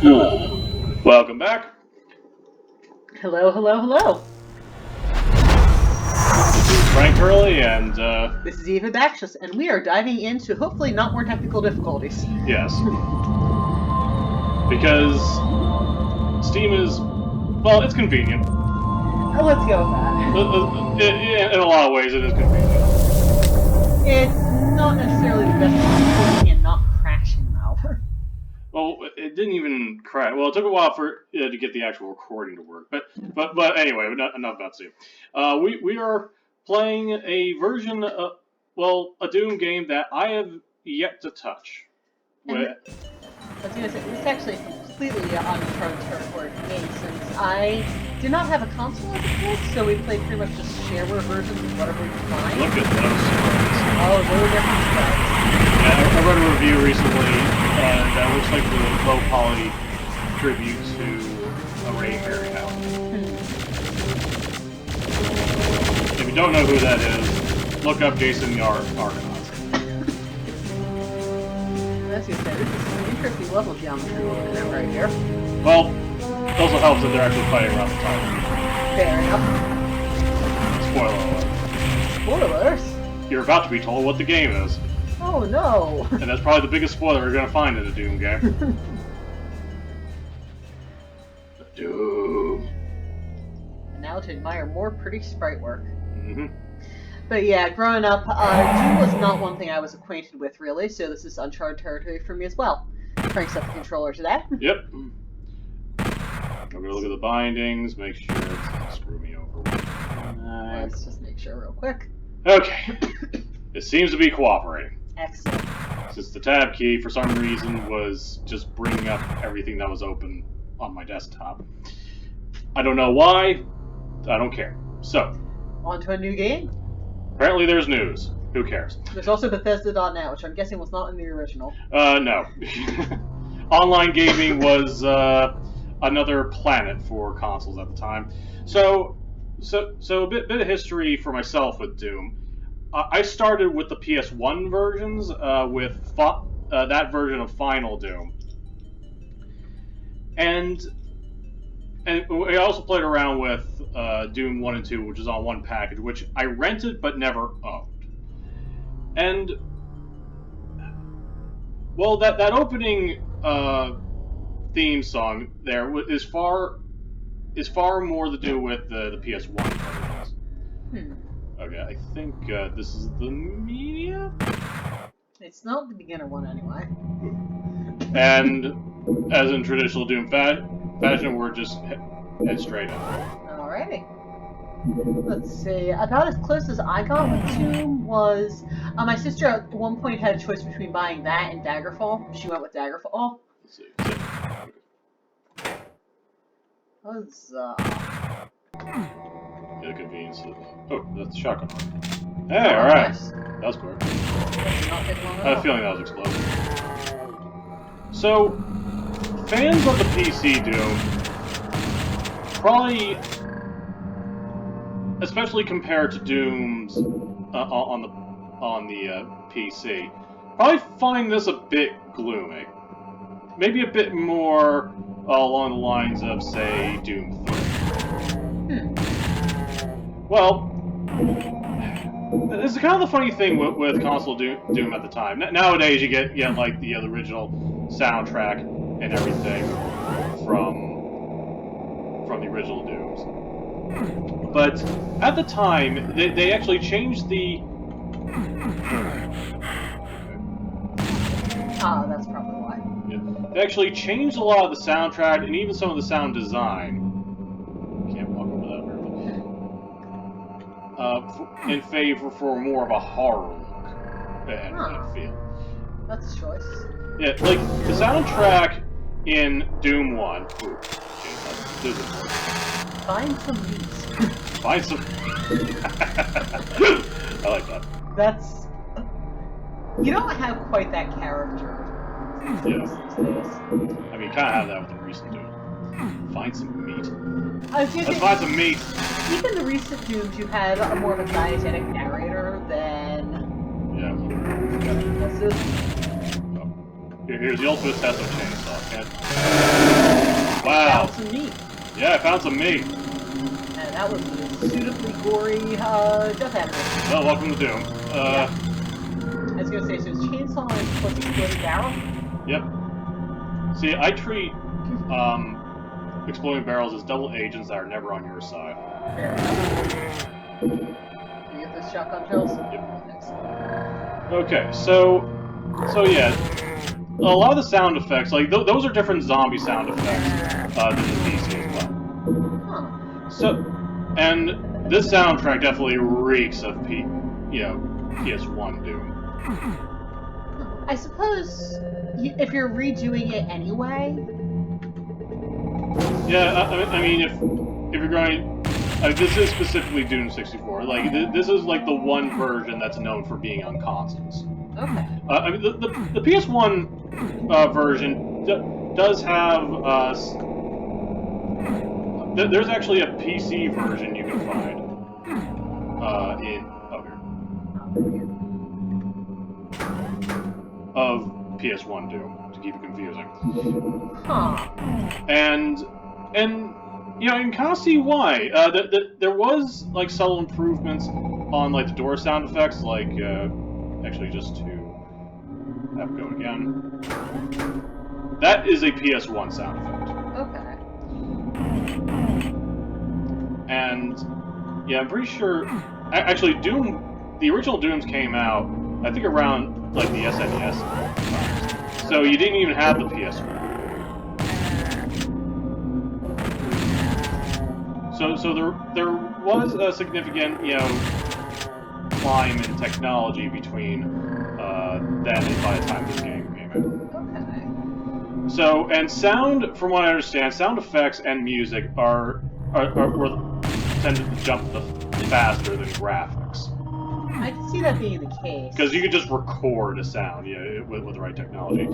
Welcome back. Hello, hello, hello. This is Frank Hurley, and This is Eva Baxus, and we are diving into hopefully not more technical difficulties. yes, because Steam is, well, it's convenient. Let's go with that. In a lot of ways, it is convenient. It's not necessarily the best difficulty and not crashing, though. Well, it didn't even crash. Well, it took a while for to get the actual recording to work. But anyway, enough about Steam. We are playing a version of, well, a Doom game that I have yet to touch. I was going to say, this is actually completely uncharted territory for me, since I did not have a console as a kid, so we played pretty much just shareware versions of whatever we could find. Look at those sprites. Oh, they were different sprites. Yeah, I read a review recently that looks like the low-quality tribute to a Ray Harryhausen. If you don't know who that is, look up Jason Argonauts. As you said, this is some interesting level geometry we're looking at right here. Well, it also helps that they're actually fighting around the time. Fair enough. Spoiler alert. Spoilers? You're about to be told what the game is. Oh no! And that's probably the biggest spoiler you're going to find in a Doom game. Doom. And now to admire more pretty sprite work. Mm-hmm. But yeah, growing up, Doom was not one thing I was acquainted with, really, so this is uncharted territory for me as well. Cranks up the controller to that. Yep. I'm going to look at the bindings, make sure it's not screw me over. Let's just make sure real quick. Okay. It seems to be cooperating. Excellent. Since the tab key, for some reason, was just bringing up everything that was open on my desktop. I don't know why. I don't care. So. On to a new game? Apparently there's news. Who cares? There's also Bethesda.net, which I'm guessing was not in the original. No. Online gaming was another planet for consoles at the time. So a bit of history for myself with Doom. I started with the PS1 versions, with that version of Final Doom. And I also played around with Doom 1 and 2, which is on one package, which I rented but never owned. And, well, that opening theme song there is far more to do with the PS1 versions. Okay, I think this is the media? It's not the beginner one anyway. And, as in traditional Doom fashion, we're just head straight in. Alrighty. Let's see. About as close as I got with Doom was... my sister at one point had a choice between buying that and Daggerfall. She went with Daggerfall. Let's see. Huzzah. The convenience of... Oh, that's the shotgun. Hey, alright. Nice. That was quick. Not take long I had a feeling that was explosive. So, fans of the PC Doom probably, especially compared to Doom's on the PC, probably find this a bit gloomy. Maybe a bit more along the lines of, say, Doom 3. Well, this is kind of the funny thing with console Doom at the time. Nowadays, you get like the original soundtrack and everything from the original Dooms. But at the time, they actually changed the... Ah, that's probably why. Yeah, they actually changed a lot of the soundtrack and even some of the sound design. Can't walk over that very well. In favor for more of a horror look and feel. That's a choice. Yeah, like the soundtrack in Doom 1. Ooh, okay, Find some meat. Find some. I like that. That's. You don't have quite that character. Yeah. I mean, kind of have that with the recent Doom. Find some meat. Let's find some meat. Even the recent Dooms, you had a more of a diegetic narrator than. Yeah. This is. Here's the ultimate test of chainsaw. Yeah, I found some meat. And that was a suitably gory death animation. Well, welcome to Doom. Yeah. I was gonna say, so it's chainsaw and plus exploding barrel? Yep. See, I treat exploding barrels as double agents that are never on your side. Fair enough. You get those shotgun shells? Yep. Excellent. Okay, so yeah, a lot of the sound effects, like those are different zombie sound effects than the PC as well. Huh. So, and this soundtrack definitely reeks of PS1 Doom. I suppose if you're redoing it anyway. Yeah, I mean, if you're going, this is specifically Doom 64. Like this is like the one version that's known for being on consoles. Okay. I mean, the PS1 version does have there's actually a PC version you can find of PS1 Doom, to keep it confusing. Huh. And you know, in CTeam, there was like subtle improvements on like the door sound effects, like actually just to have it go again. That is a PS1 sound effect. Okay. And yeah, I'm pretty sure. Actually, Doom, the original Dooms came out, I think around like the SNES. So you didn't even have the PS1. So there was a significant, you know, climb in technology between then and by the time this game came out. Okay. So, and sound, from what I understand, sound effects and music were tended to jump faster than graphics. I can see that being the case. Because you could just record a sound, yeah, with the right technology.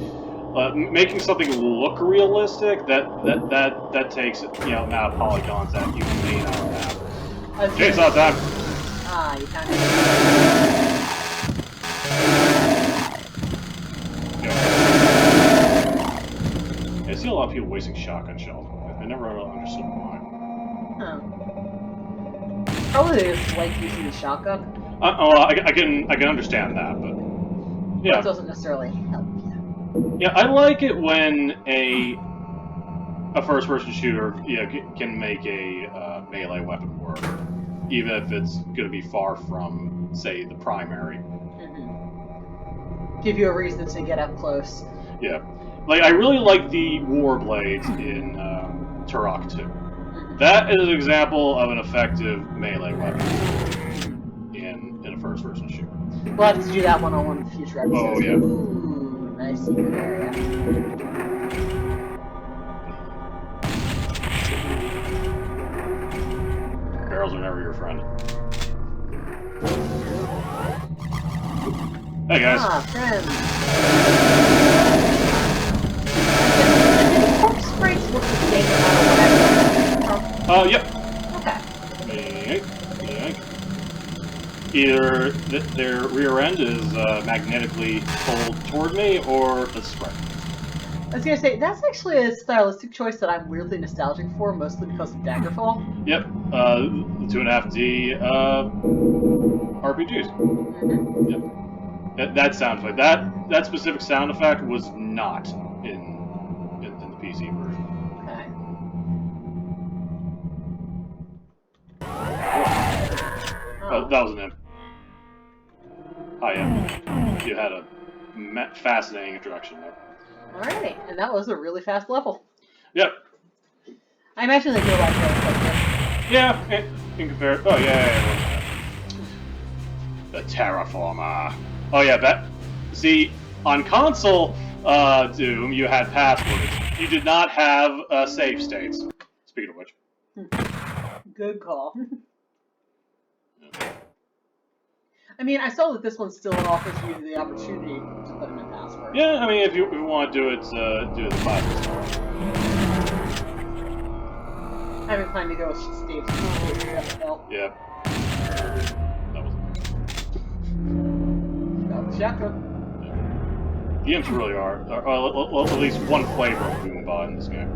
Making something look realistic, that takes, you know, amount of polygons that you may not have. Chainsaw time! Ah, you kind of. I see a lot of people wasting shotgun shells. I never really understood why. Huh. Probably they just like using the shotgun. Well, I can understand that, but yeah. That doesn't necessarily help you. Yeah, I like it when a first-person shooter, can make a melee weapon work, even if it's going to be far from, say, the primary. Mm-hmm. Give you a reason to get up close. Yeah, like I really like the war blades in Turok 2. Mm-hmm. That is an example of an effective melee weapon in a first-person shooter. We'll have to do that one-on-one in future episodes. Oh yeah. Ooh, nice secret area. Barrels are never your friend. Hey guys. Ah, friends. The corpse sprites look the same no matter what I do. Yep. Okay. Either their rear end is magnetically pulled toward me, or the sprite. I was gonna say, that's actually a stylistic choice that I'm weirdly nostalgic for, mostly because of Daggerfall. Yep, the 2.5D RPGs. Mm-hmm. Yep. That sound effect, that specific sound effect was not in the PC version. Okay. That was an imp. Hi, yeah. You had a fascinating introduction there. Alright, and that was a really fast level. Yep. I imagine they go like that. Yeah, in comparison. Oh, yeah. The Terraformer. Oh, yeah, see, on console Doom, you had passwords. You did not have save states. Speaking of which. Good call. I mean, I saw that this one still offers you the opportunity to put in a password. Yeah, I mean, if you want to do it, do it the classic style. I'm inclined to go with Steve's FFL. Yeah. That was Got the shotgun. Yeah. The imps really are at least one flavor of Goombah in this game.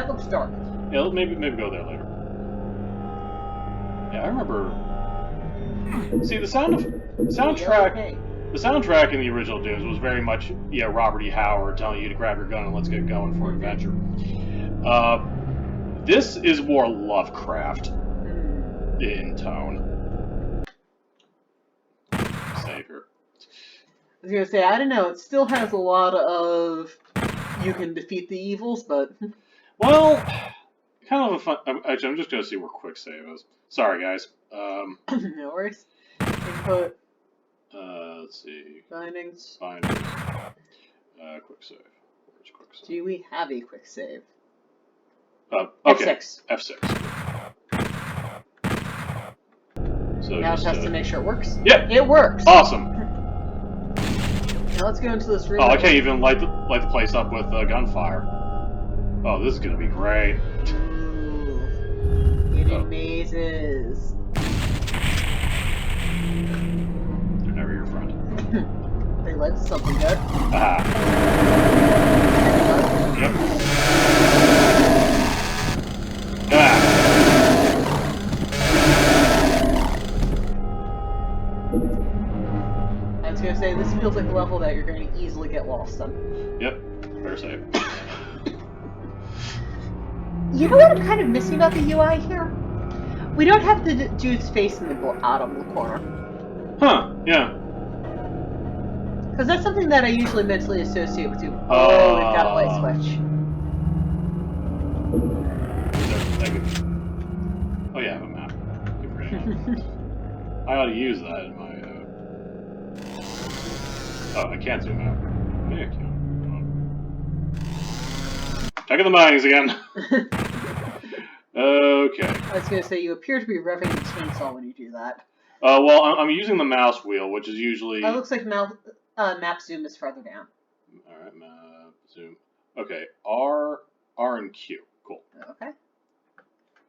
That looks dark. Yeah, maybe go there later. Yeah, I remember. See, the soundtrack. The soundtrack in the original Dooms was very much, Robert E. Howard telling you to grab your gun and let's get going for an adventure. This is more Lovecraft in tone. Save here. I was gonna say, I don't know, it still has a lot of you can defeat the evils, but... Well, kind of a fun... Actually, I'm just gonna see where quick save is. Sorry, guys. No worries. Input. Let's see. Findings. Quick save. Where's quick save? Do we have a quick save? Okay. F6. F6. So now it has to make sure it works. Yeah. It works. Awesome. Now let's go into this room. Oh, I can't even light the place up with gunfire. Oh, this is gonna be great. Ooh. Hidden mazes. They're never your friend. They led to something good. Ah. Yep. Ah. I was gonna say, this feels like a level that you're going to easily get lost in. Yep. Better save. You know what I'm kind of missing about the UI here? We don't have the dude's face in the bottom corner. Huh, yeah. Because that's something that I usually mentally associate with you. Oh, we've got a light switch. Oh yeah, I have a map. I ought to use that in my... Oh, I can't zoom out. Maybe I can. Checking the mines again. Okay. I was going to say, you appear to be revving the chainsaw when you do that. Well, I'm using the mouse wheel, which is usually... It looks like map zoom is farther down. Alright, map zoom. Okay, R, and Q. Cool. Okay.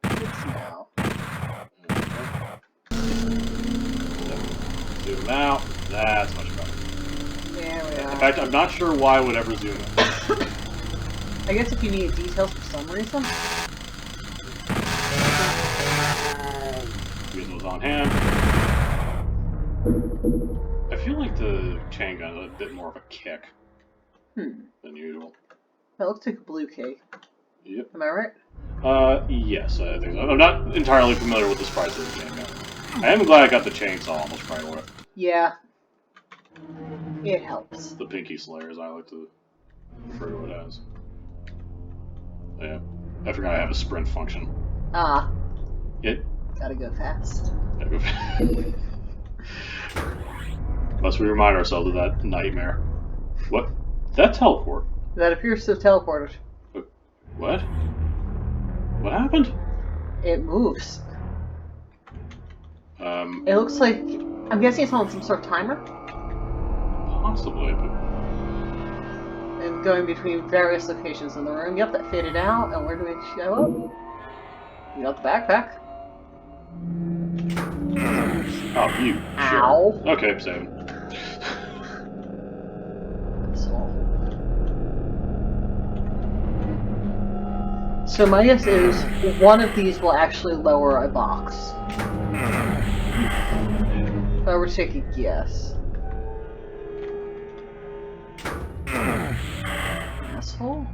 Good smell. Zoom out. That's much better. There we are. In fact, I'm not sure why I would ever zoom in. I guess if you need details for some reason. Use those on hand. I feel like the chain gun is a bit more of a kick than usual. That looks like a blue key. Yep. Am I right? Yes, I think so. I'm not entirely familiar with the sprites of the chain gun. I am glad I got the chainsaw almost right away. Yeah. It helps. The Pinky Slayer, as I like to refer to it as. Yeah. I forgot I have a sprint function. Ah. It. Gotta go fast. Must we remind ourselves of that nightmare? What? That teleport? That appears to have teleported. What? What happened? It moves. It looks like... I'm guessing it's on some sort of timer? Possibly, but... And going between various locations in the room. Yep, that faded out. And where do we show up? You got the backpack. Oh, you. Ow. Sure. Okay, same. So my guess is one of these will actually lower a box. If I were to take a guess. Asshole.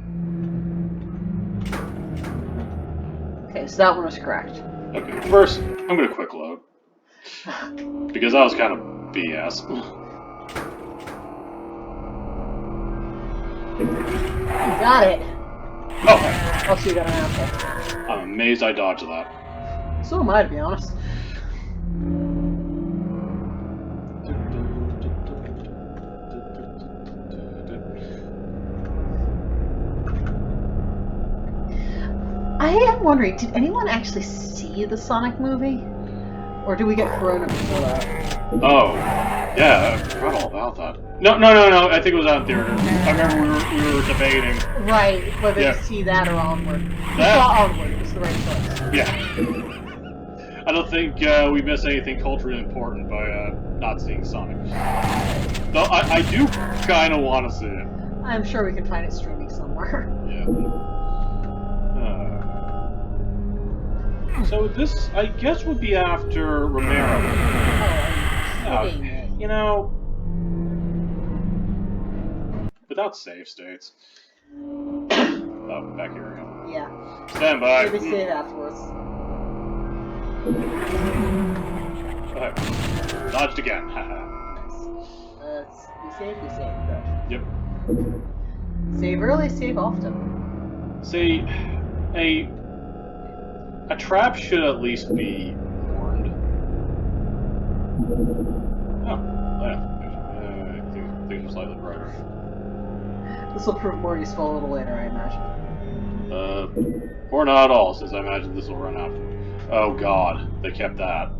Okay, so that one was correct. Okay, first, I'm gonna quick load. Because that was kind of BS. You got it! Oh! I'll see you got an apple. I'm amazed I dodged that. So am I, to be honest. I am wondering, did anyone actually see the Sonic movie? Or did we get Corona before that? Oh, yeah, I forgot all about that. No, I think it was out in theater. I remember we were debating. Right, whether to see that or Onward. We saw Onward, it was the right choice. Yeah. I don't think we missed anything culturally important by not seeing Sonic. Though I do kind of want to see it. I'm sure we can find it streaming somewhere. Yeah. So this, I guess, would be after Romero. Oh, are you kidding me? You know, without save states. Oh, back here again. Yeah. Stand by. Maybe save afterwards. Okay. Dodged again. Haha. We save, good. Yep. Save early, save often. See, a trap should at least be warned. Oh, yeah. Things are slightly brighter. This will prove more useful a little later, I imagine. Or not at all, since I imagine this will run out. Oh god, they kept that.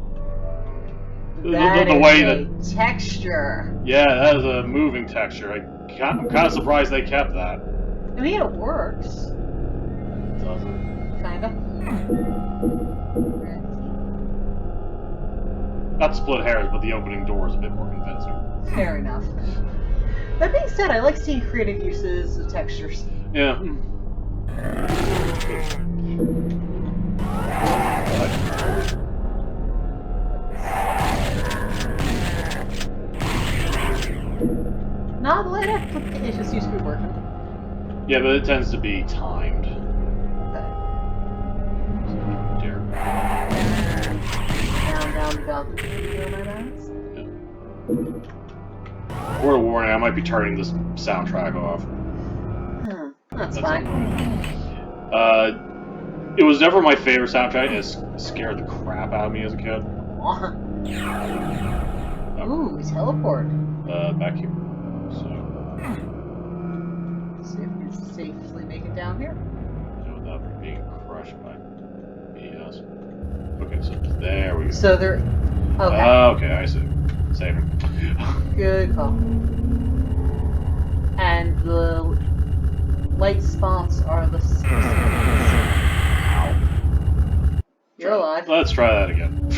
That the is way a that texture. Yeah, that is a moving texture. I'm kind of surprised they kept that. I mean, it works. It doesn't. Kinda. Not to split hairs, but the opening door is a bit more convincing. Fair enough. That being said, I like seeing creative uses of textures. Yeah. Not the later. It just used to be working. Yeah, but it tends to be timed. Okay. Dear. Down. My bands. Word of warning, I might be turning this soundtrack off. That's fine. It was never my favorite soundtrack. It scared the crap out of me as a kid. Ooh, we teleport. Back here. So. See if we can safely make it down here. Without being crushed by BS. Okay, so there we go. So there. Okay. Okay, I see. Saving. Good call. And the light spots are the Ow. You're alive. Let's try that again.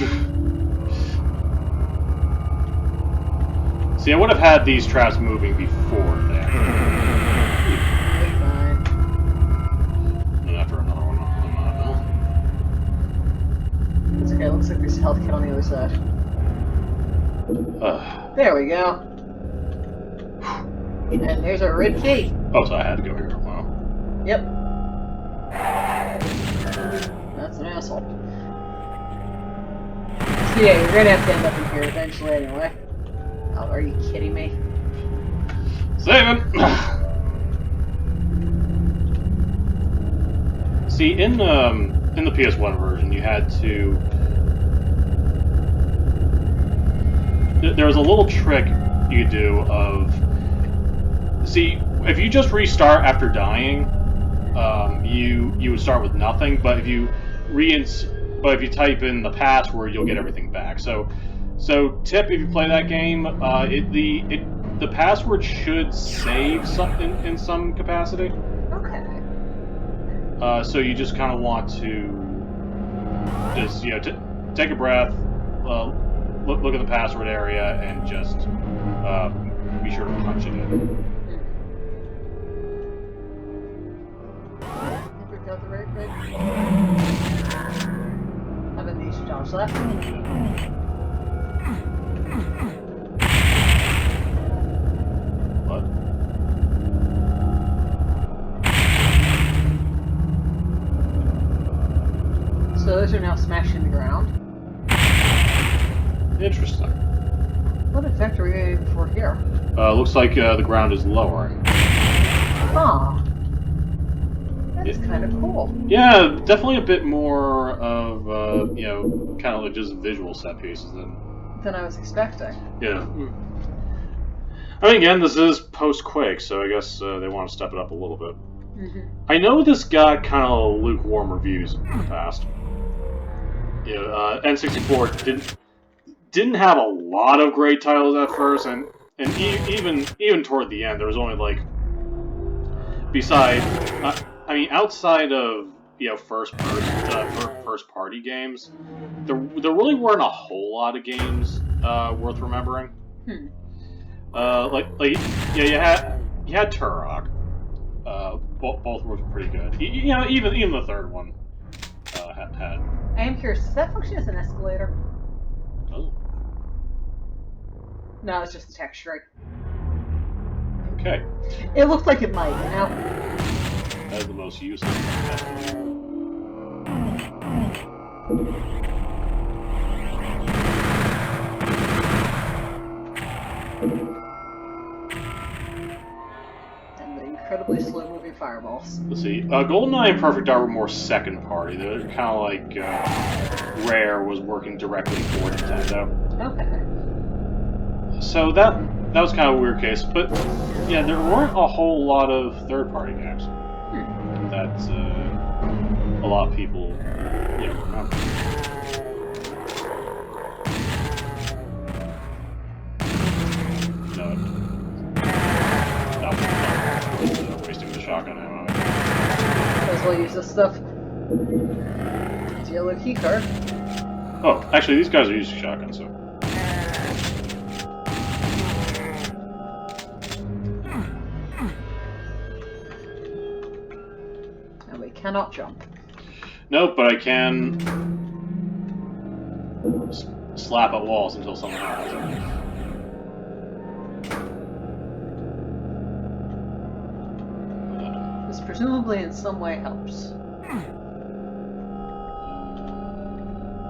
See, I would have had these traps moving before that. Fine. And after another one, I'm not. It's okay, looks like there's a health kit on the other side. There we go. And there's our red key. Oh, so I had to go here. Wow. Yep. That's an asshole. So yeah, you're gonna have to end up in here eventually anyway. Oh, are you kidding me? Saving! See, in the PS1 version, you had to... There was a little trick you could do of... See, if you just restart after dying, you would start with nothing, but if you type in the password, you'll get everything back. So tip, if you play that game, the password should save something in some capacity. Okay. So you just kind of want to just take a breath, look at the password area, and just be sure to punch it in. Got the right bit. Have a niche Josh left. What? So those are now smashing the ground. Interesting. What effect are we aiming for here? Looks like the ground is lowering. Huh. That's kind of cool. Yeah, definitely a bit more of, kind of like just visual set pieces than I was expecting. Yeah. I mean, again, this is post-Quake, so I guess they want to step it up a little bit. Mm-hmm. I know this got kind of lukewarm reviews in the past. N64 didn't have a lot of great titles at first, and even toward the end, there was only like, outside of first party games, there really weren't a whole lot of games worth remembering. You had Turok. Both were pretty good. Even the third one had I am curious, does that function as an escalator? Oh. No, it's just the texturing. Okay. It looks like it might, you know? That is the most useless. And the incredibly slow-moving fireballs. Let's see. GoldenEye and Perfect Dark were more second party. They're kind of like Rare was working directly for Nintendo. Okay. So that was kind of a weird case, but yeah, there weren't a whole lot of third-party games that a lot of people remember. No, wasting the shotgun ammo. Might as well use this stuff. It's a yellow key card. Oh, actually, these guys are using shotguns, so. And we cannot jump. Nope, but I can slap at walls until something happens. This presumably in some way helps.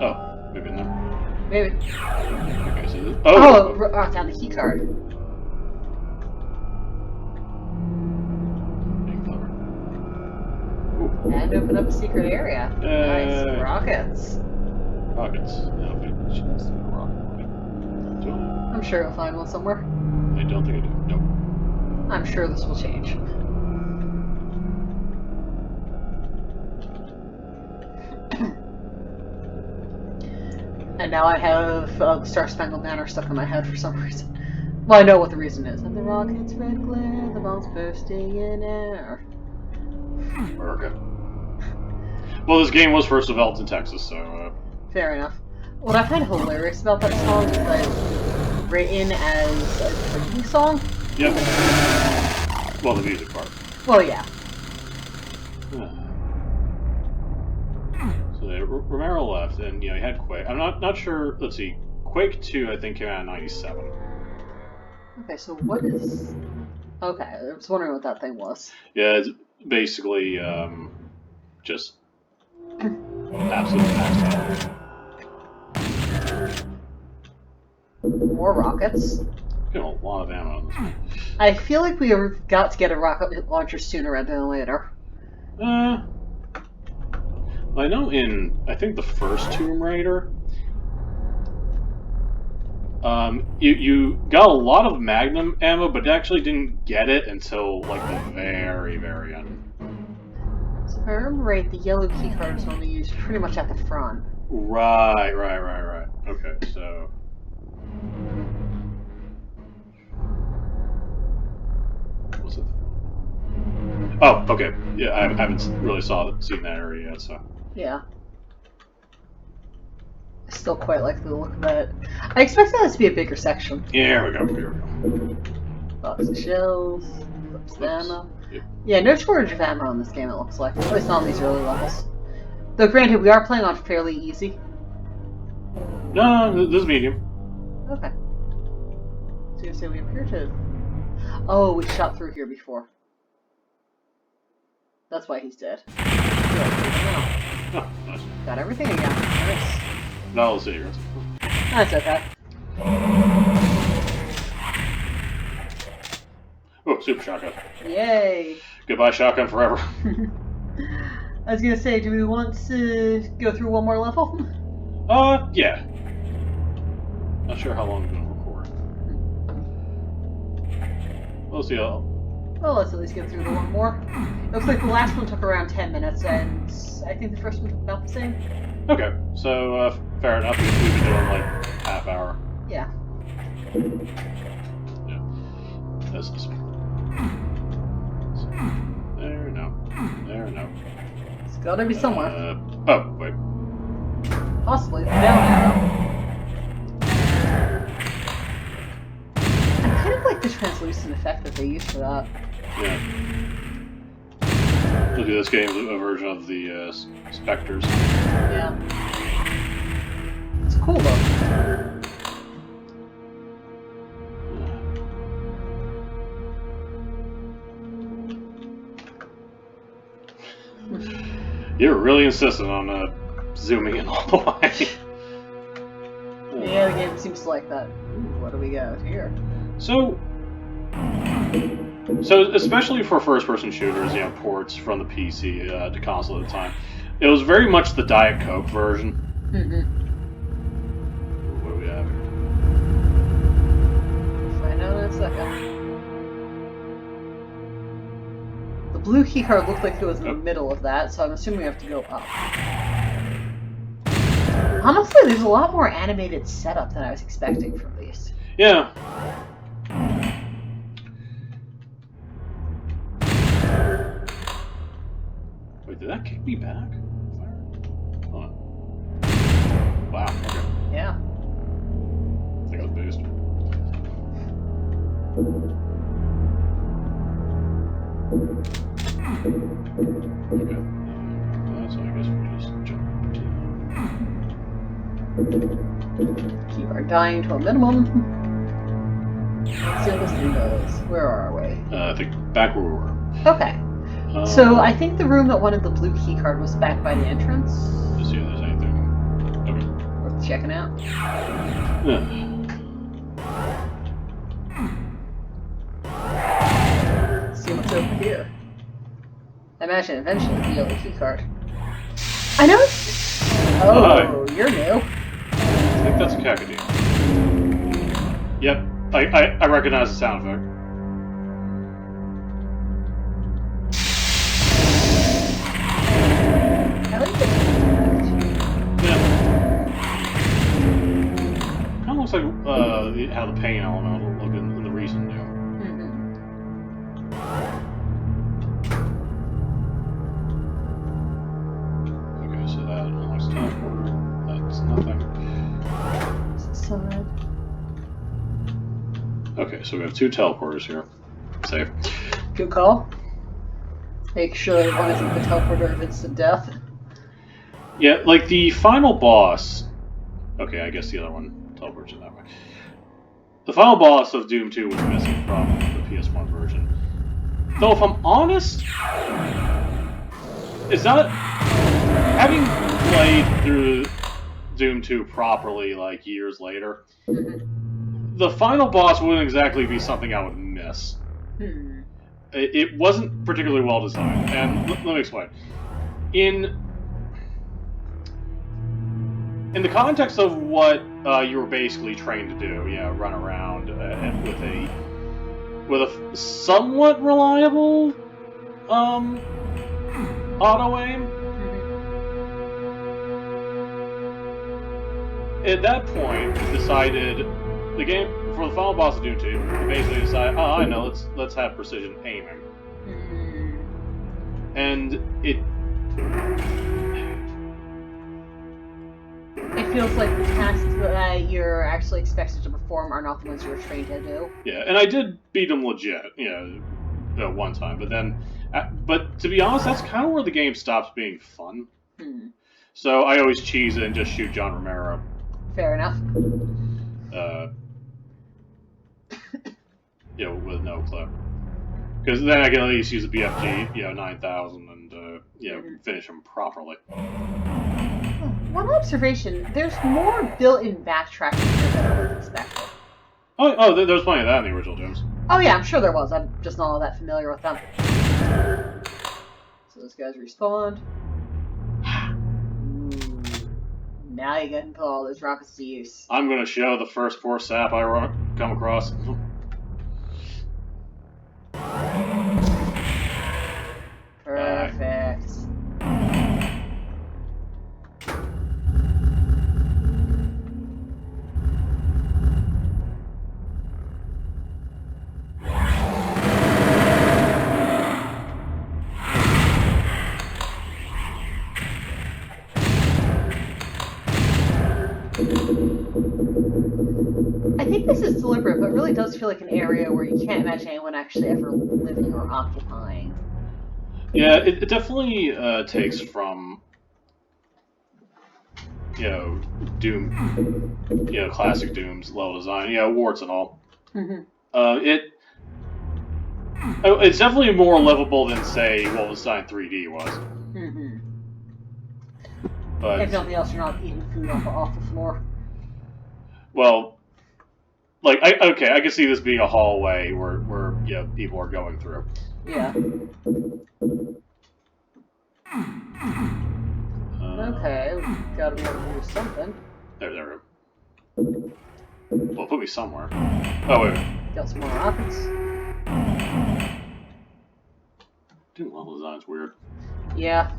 Oh, maybe in there. Maybe. Okay, so this, Found the key card. Being clever. And open up a secret area. Nice. Rockets. Rockets. Now, if I just do a rocket launcher. Do I? I'm sure you'll find one somewhere. I don't think I do. Nope. I'm sure this will change. And now I have the Star Spangled Banner stuck in my head for some reason. Well, I know what the reason is. And the rockets red glare, the bombs bursting in air. America. Well, this game was first developed in Texas, so. Fair enough. What I find hilarious about that song is that it's written as a drinking song. Yep. Well, the music part. Well, yeah. So Romero left, and he had Quake. I'm not sure. Let's see. Quake 2, I think, came out in '97. Okay, so what is? Okay, I was wondering what that thing was. Yeah, it's basically just absolute max out. More rockets. Got a lot of ammo on this one. I feel like we have got to get a rocket launcher sooner rather than later. I know I think the first Tomb Raider, you got a lot of Magnum ammo, but actually didn't get it until like the very, very end. So if I remember right, the yellow key card is only used pretty much at the front. Right. Okay, so. What's it? Oh, okay. Yeah, I haven't really seen that area yet, so. Yeah. I still quite like the look of it. I expect that to be a bigger section. Yeah, here we go. Box of shells, clips of ammo. Yep. Yeah, no shortage of ammo in this game, it looks like. At least not on these early levels. Though granted, we are playing on fairly easy. No, this is medium. Okay. So you say we appear to... Oh, we shot through here before. That's why he's dead. Yeah, Oh, nice. got everything again. Nice. No, let's see here. That's okay. Oh, super shotgun. Yay! Goodbye, shotgun forever. I was gonna say, do we want to go through one more level? Yeah. Not sure how long I'm gonna record. We'll see. Well, let's at least get through the one more. Looks like the last one took around 10 minutes, and I think the first one took about the same. Okay, so fair enough. We've been doing like half hour. Yeah. Yeah. This is. There, no. There, no. It's gotta be somewhere. Oh, wait. Possibly down arrow. I kind of like the translucent effect that they use for that. Yeah. Look at this game, a version of the Spectres. Yeah. cool though. You're really insistent on zooming in all the way. Yeah, the game seems to like that. Ooh, what do we got here? So especially for first-person shooters, ports from the PC to console at the time, it was very much the Diet Coke version. Mm-hmm. What do we have here? Find out in a second. The blue keycard looked like it was in the middle of that, so I'm assuming we have to go up. Honestly, there's a lot more animated setup than I was expecting from these. Yeah. Wait, did that kick me back? Oh. Wow, okay. Yeah. I think I was based. Okay. So I guess we'll just jump to... Keep our dying to a minimum. Let's see what this thing does. Where are we? I think back where we were. Okay. So I think the room that wanted the blue key card was back by the entrance. Let's see if there's anything. Okay. Worth checking out. Yeah. Let's see what's over here. I imagine eventually the yellow key card. I know it's... Oh, you're new. I think that's a Kakadu. Yep. I recognize the sound effect. I like it. Yeah. Kind of looks like how the pain element will look in the recent Doom. Okay, so that unlocks teleporter. That's nothing. Side. Okay, so we have 2 teleporters here. Safe. Good call. Make sure that one isn't the teleporter of instant death. Yeah, like the final boss. Okay, I guess the other one teleports in that way. The final boss of Doom 2 was missing from the PS1 version. Though, if I'm honest, is that having played through Doom 2 properly, like years later, the final boss wouldn't exactly be something I would miss. It wasn't particularly well designed, and let me explain. In the context of what you were basically trained to do, run around with a somewhat reliable auto aim. At that point, decided the game for the final boss of Doom 2, you basically decide, oh, I know, let's have precision aiming, and it feels like the tasks that you're actually expected to perform are not the ones you were trained to do. Yeah, and I did beat him legit, one time, but then, but to be honest, that's kind of where the game stops being fun. So I always cheese it and just shoot John Romero. Fair enough. With no clip. Because then I can at least use the BFG, 9000, and, finish him properly. One observation, there's more built-in backtracking than I would have expected. Oh, there's plenty of that in the original Dooms. Oh yeah, I'm sure there was. I'm just not all that familiar with them. So those guys respawned. Now you get to put all those rockets to use. I'm going to show the first poor sap I come across. Perfect. I think this is deliberate, but it really does feel like an area where you can't imagine anyone actually ever living or occupying. Yeah, it definitely takes from Doom, classic Doom's level design, warts and all. Mm-hmm. It's definitely more livable than, say, Wolfenstein 3D was. Mm-hmm. But if nothing else, you're not eating food off the floor. Well, like, I can see this being a hallway where people are going through. Yeah. Okay, we've got to be able to do something. There we go. Well, put me somewhere. Oh, wait. Got some more rockets. Doom level design's weird. Yeah.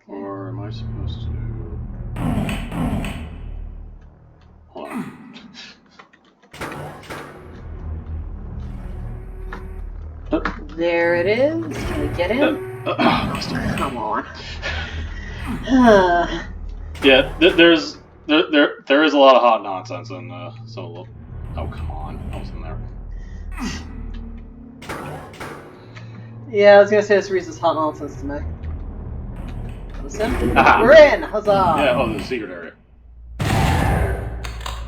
Or am I supposed to... Hold on. There it is. Can we get in? Come on. Yeah, there is a lot of hot nonsense in so. Oh, come on! I was in there. Yeah, I was gonna say this reads as hot nonsense to me. Listen, we're in! Huzzah! Yeah. Oh, there's a secret area.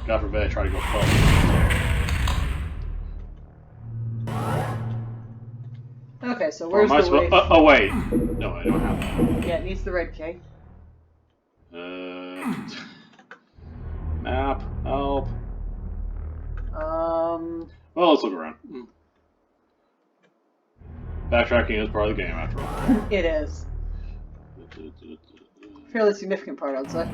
God forbid I try to go close. Okay, so where's the way? Oh wait, no, I don't have that. Yeah, it needs the red key. Map, help. Well, let's look around. Backtracking is part of the game, after all. It is. Fairly significant part, I'd say.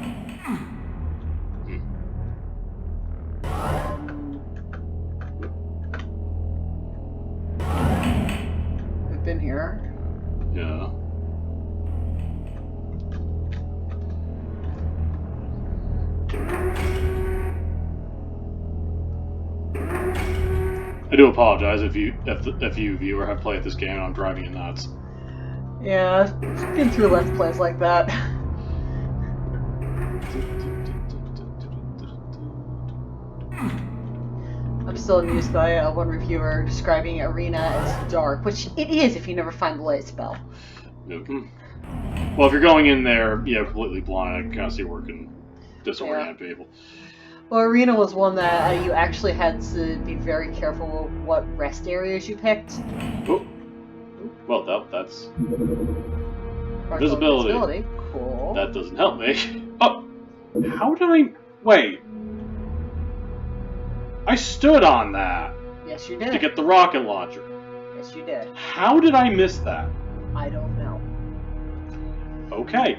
We've been here. Yeah. I do apologize if you viewer have played this game and I'm driving you nuts. Yeah, getting through Let's Plays like that. I'm still amused by one reviewer describing Arena as dark, which it is if you never find the light spell. Well, if you're going in there, completely blind, I can kind of see where it can disorient people. Well, Arena was one that you actually had to be very careful what rest areas you picked. Oh. Well, that's visibility. Cool. That doesn't help me. Oh, how did I... Wait. I stood on that. Yes, you did. To get the rocket launcher. Yes, you did. How did I miss that? I don't know. Okay.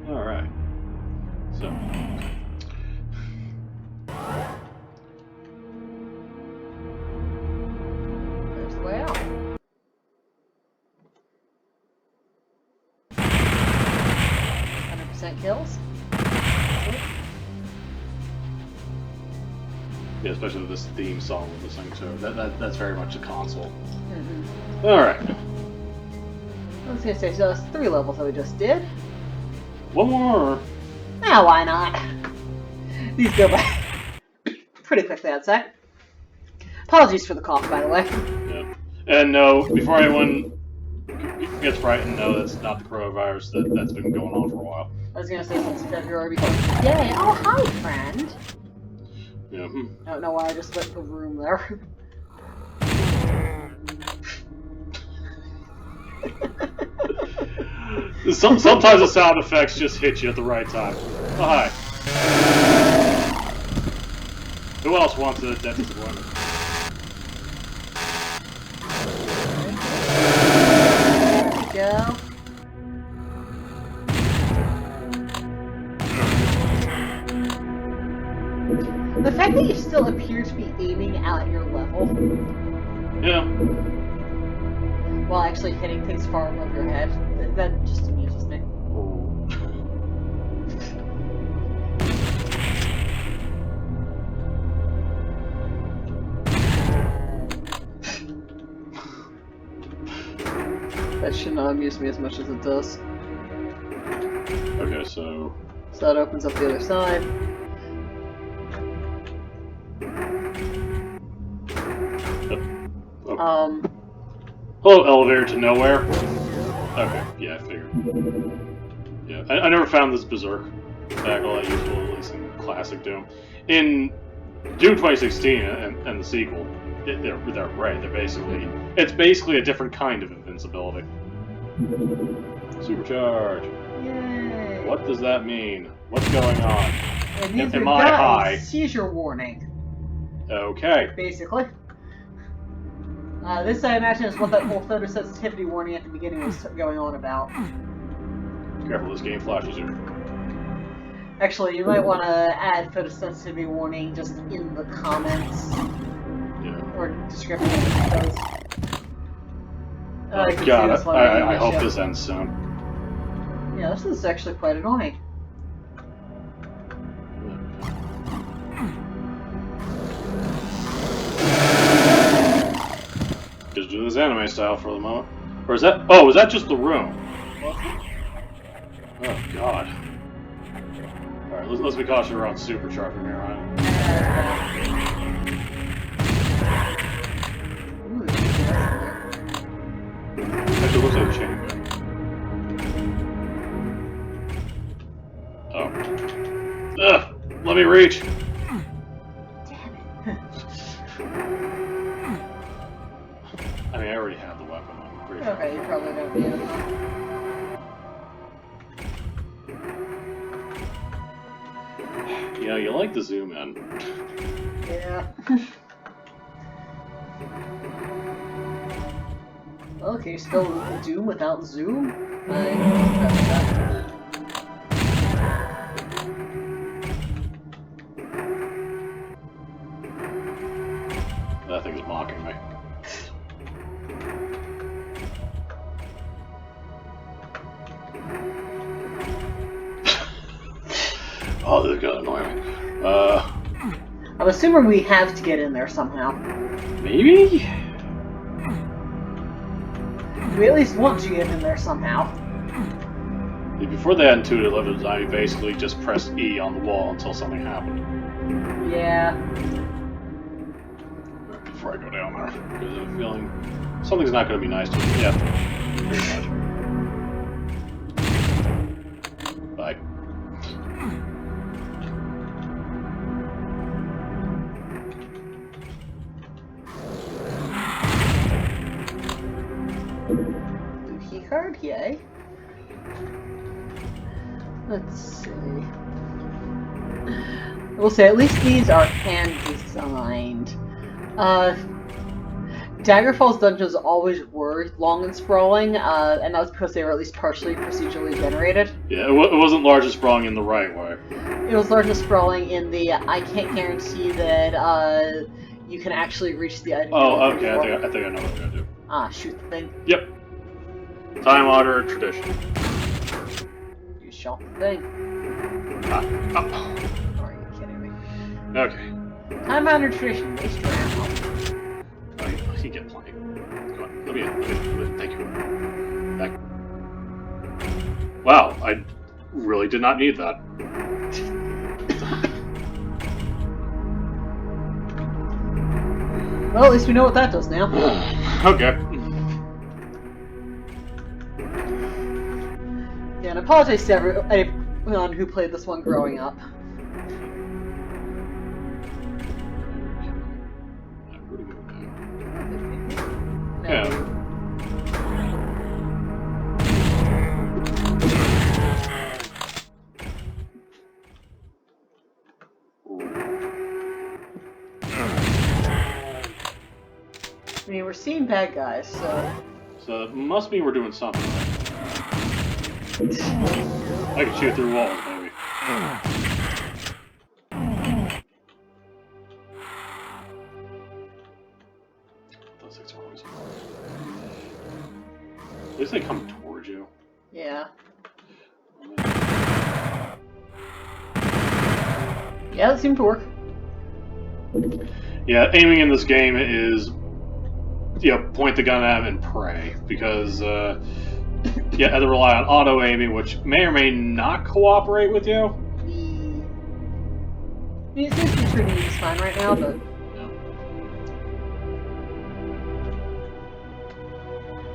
Alright. So. There's the way out. Kills. Yeah, especially with this theme song with this thing, so that's very much a console. Mm-hmm. Alright. I was gonna say, so that's 3 levels that we just did. One more. Ah, why not? These go by pretty quickly, I'd say. Apologies for the cough, by the way. Yeah. And no, before anyone gets frightened, no, that's not the coronavirus. That's been going on for a while. I was gonna say since February because yay! Oh, hi, friend. Yeah. I don't know why I just lit the room there. Sometimes the sound effects just hit you at the right time. Oh, hi. Who else wants a death disappointment? There we go. The fact that you still appear to be aiming at your level. Yeah. While actually hitting things far above your head. That just amuses me. Oh. That should not amuse me as much as it does. Okay, so... So that opens up the other side. Oh. Hello, elevator to nowhere. Okay, yeah, I figured. Yeah, I never found this Berserk attack all that useful, at least in classic Doom. In Doom 2016 and the sequel, they're right. It's basically a different kind of invincibility. Supercharge. Yay! What does that mean? What's going on? It means Am we've I got high? a seizure warning. Okay. Basically. This, I imagine, is what that whole photosensitivity warning at the beginning was going on about. Careful, this game flashes you. Actually, you might want to add photosensitivity warning just in the comments. Yeah. Or description, I suppose. Oh, God, I hope this ends soon. Yeah, this is actually quite annoying. Just do this anime style for the moment. Or is that... Oh, is that just the room? Oh, God. Alright, let's be cautious around supercharge from here on. Actually, looks like a chain gun. Oh. Ugh! Let me reach! Damn it. I mean, I already have the weapon. I'm pretty sure. Okay, you probably don't need it. Yeah, you like the zoom in. Yeah. Okay, still Doom without zoom? That thing's mocking me. Oh, this is gonna annoy me. I'm assuming we have to get in there somehow. Maybe? We at least want to get in there somehow. Before they had intuitive level design, you basically just pressed E on the wall until something happened. Yeah. Before I go down there, because I have a feeling something's not going to be nice to me. Yeah, pretty much. Bye. Key card, yay. Let's see. I will say, at least these are hand-designed. Daggerfall's dungeons always were long and sprawling, and that was because they were at least partially procedurally generated. Yeah, it wasn't large and sprawling in the right way. It was large and sprawling in the, I can't guarantee that you can actually reach the item. Oh, okay, I think I know what I'm going to do. Ah, shoot the thing. Yep. Time-honored tradition. You shot the thing. Oh. Are you kidding me? Okay. Time-honored tradition, waste your ammo. Oh, you can get plenty. Come on, let me in. Thank you. Back. Wow, I really did not need that. Well, at least we know what that does now. Okay. Yeah, and I apologize to everyone who played this one growing up. No. Yeah. I mean, we're seeing bad guys, so... So it must mean we're doing something. I can shoot through walls, maybe. Those things are always... At least they come towards you. Yeah. Yeah, that seemed to work. Yeah, aiming in this game is... point the gun at him and pray. Because, you either rely on auto-aiming, which may or may not cooperate with you. I mean, it seems to be treating you fine right now, but...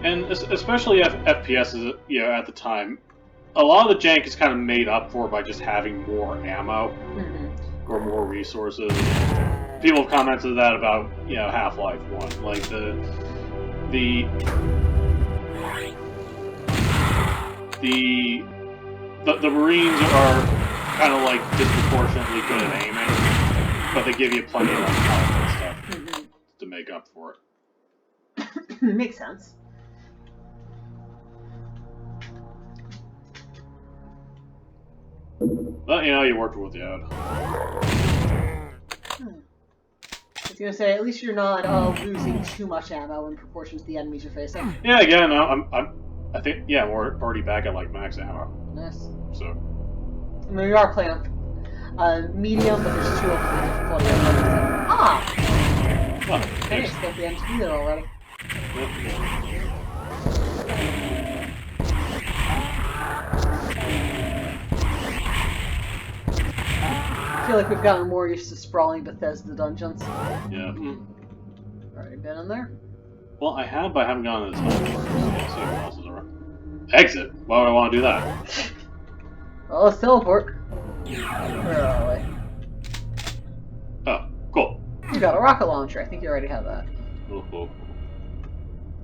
And especially FPS, at the time, a lot of the jank is kind of made up for by just having more ammo or more resources. People have commented that about Half-Life 1, like the Marines are kind of like disproportionately good at aiming, but they give you plenty of health and stuff to make up for it. Makes sense. But you worked with what you had. I was gonna say, at least you're not losing too much ammo in proportion to the enemies you're facing. Yeah, again, I think we're already back at like max ammo. Nice. So. I mean, we are playing medium, but there's 2 of them difficulty. I escaped the MTV there already. I feel like we've gotten more used to sprawling Bethesda dungeons. Yeah. Already been in there? Well, I have, but I haven't gone to the teleport. Exit? Why would I want to do that? Well, let's teleport. Where are we? Oh, cool. You got a rocket launcher. I think you already have that. Oh.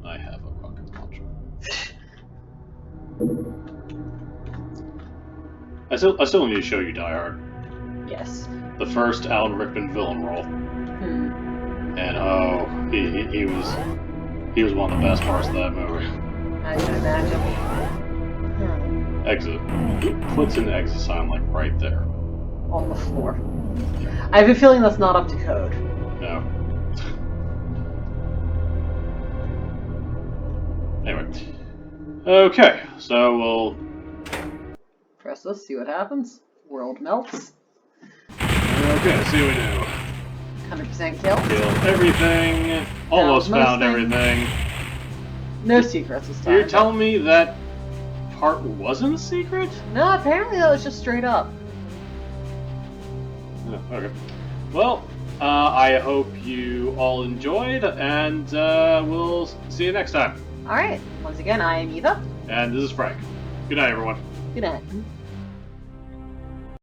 I have a rocket launcher. I still need to show you Die Hard. Yes. The first Alan Rickman villain role. And he was one of the best parts of that movie. I can imagine. Exit. Who puts an exit sign like right there? On the floor. I have a feeling that's not up to code. No. Anyway. Okay, so we'll press this, see what happens. World melts. Okay, see what we do. 100% kill. Killed everything. Almost found everything. No secrets this time. You're telling me that part wasn't a secret? No, apparently that was just straight up. Oh, okay. Well, I hope you all enjoyed, and we'll see you next time. Alright, once again, I am Eva. And this is Frank. Good night, everyone. Good night.